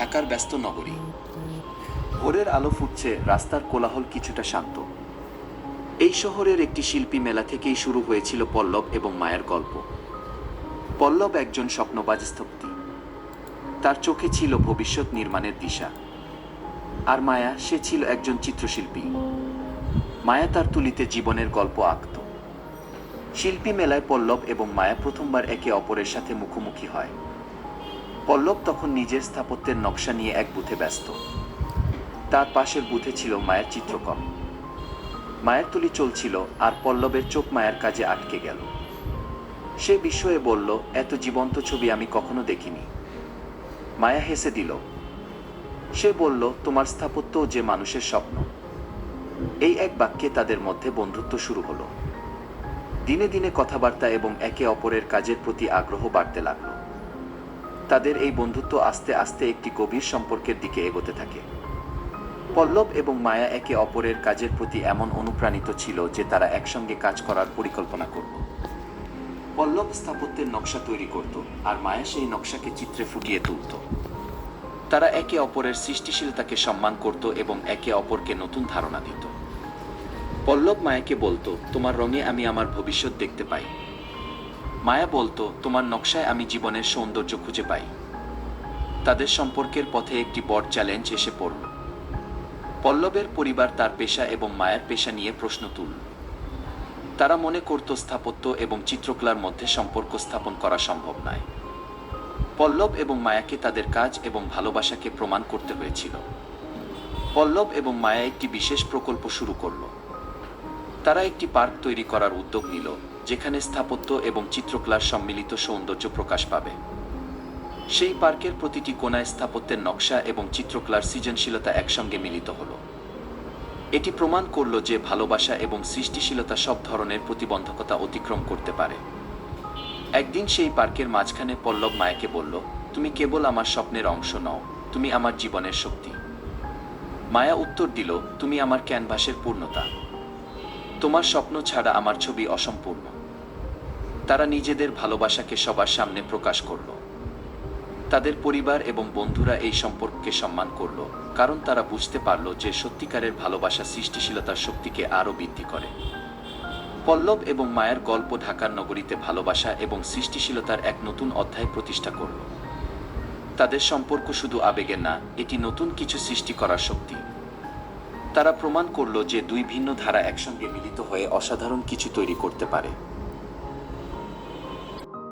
ঢাকার ব্যস্ত নগরী। ভোরের আলো ফুটছে, রাস্তার কোলাহল কিছুটা শান্ত। এই শহরের একটি শিল্পী মেলা থেকেই শুরু হয়েছিল পল্লব এবং মায়ের গল্প। পল্লব একজন স্বপ্নবাজ স্থপতি। তার চোখে ছিল ভবিষ্যৎ নির্মাণের দিশা। আর মায়া, সে ছিল একজন চিত্রশিল্পী। মায়া তার তুলিতে জীবনের গল্প আঁকত। শিল্পী মেলায় পল্লব এবং মায়া প্রথমবার একে অপরের সাথে মুখোমুখি হয়। পল্লব তখন নিজের স্থাপত্যের নকশা নিয়ে এক বুথে ব্যস্ত। তার পাশের বুথে ছিল মায়ের চিত্রকর্ম। মায়ের তুলি চলছিল, আর পল্লবের চোখ মায়ের কাজে আটকে গেল। সে বিস্ময়ে বলল, এত জীবন্ত ছবি আমি কখনো দেখিনি। মায়া হেসে দিল। সে বলল, তোমার স্থাপত্যও যে মানুষের স্বপ্ন। এই এক বাক্যে তাদের মধ্যে বন্ধুত্ব শুরু হলো। দিনে দিনে কথাবার্তা এবং একে অপরের কাজের প্রতি আগ্রহ বাড়তে লাগল। তাদের এই বন্ধুত্ব আস্তে আস্তে একটি গভীর সম্পর্কের দিকে এগোতে থাকে। পল্লব এবং মায়া একে অপরের কাজের প্রতি এমন অনুপ্রাণিত ছিল যে তারা একসঙ্গে কাজ করার পরিকল্পনা করত। পল্লব স্থাপত্যের নকশা তৈরি করত, আর মায়া সেই নকশাকে চিত্রে ফুটিয়ে তুলত। তারা একে অপরের সৃষ্টিশীলতাকে সম্মান করত এবং একে অপরকে নতুন ধারণা দিত। পল্লব মায়াকে বলতো, তোমার রঙে আমি আমার ভবিষ্যৎ দেখতে পাই। মায়া বলতো, তোমার নকশায় আমি জীবনের সৌন্দর্য খুঁজে পাই। তাদের সম্পর্কের পথে একটি বড় চ্যালেঞ্জ এসে পড়ল। পল্লবের পরিবার তার পেশা এবং মায়ের পেশা নিয়ে প্রশ্ন তুলল। তারা মনে করত স্থাপত্য এবং চিত্রকলার মধ্যে সম্পর্ক স্থাপন করা সম্ভব নয়। পল্লব এবং মায়াকে তাদের কাজ এবং ভালোবাসাকে প্রমাণ করতে হয়েছিল। পল্লব এবং মায়া একটি বিশেষ প্রকল্প শুরু করল। তারা একটি পার্ক তৈরি করার উদ্যোগ নিল, যেখানে স্থাপত্য এবং চিত্রকলার সম্মিলিত সৌন্দর্য প্রকাশ পাবে। সেই পার্কের প্রতিটি কোণায় স্থাপত্যের নকশা এবং চিত্রকলার সৃজনশীলতা একসঙ্গে মিলিত হলো। এটি প্রমাণ করল যে ভালোবাসা এবং সৃষ্টিশীলতা সব ধরনের প্রতিবন্ধকতা অতিক্রম করতে পারে। একদিন সেই পার্কের মাঝখানে পল্লব মায়াকে বলল, তুমি কেবল আমার স্বপ্নের অংশ নও, তুমি আমার জীবনের শক্তি। মায়া উত্তর দিল, তুমি আমার ক্যানভাসের পূর্ণতা। তোমার স্বপ্ন ছাড়া আমার ছবি অসম্পূর্ণ। তারা নিজেদের ভালোবাসাকে সবার সামনে প্রকাশ করল। তাদের পরিবার এবং বন্ধুরা এই সম্পর্ককে সম্মান করল, কারণ তারা বুঝতে পারল যে সত্যিকারের ভালোবাসা সৃষ্টিশীলতার শক্তিকে আরও বৃদ্ধি করে। পল্লব এবং মায়ের গল্প ঢাকার নগরীতে ভালোবাসা এবং সৃষ্টিশীলতার এক নতুন অধ্যায় প্রতিষ্ঠা করল। তাদের সম্পর্ক শুধু আবেগের না, এটি নতুন কিছু সৃষ্টি করার শক্তি। তারা প্রমাণ করল যে দুই ভিন্ন ধারা একসঙ্গে মিলিত হয়ে অসাধারণ কিছু তৈরি করতে পারে।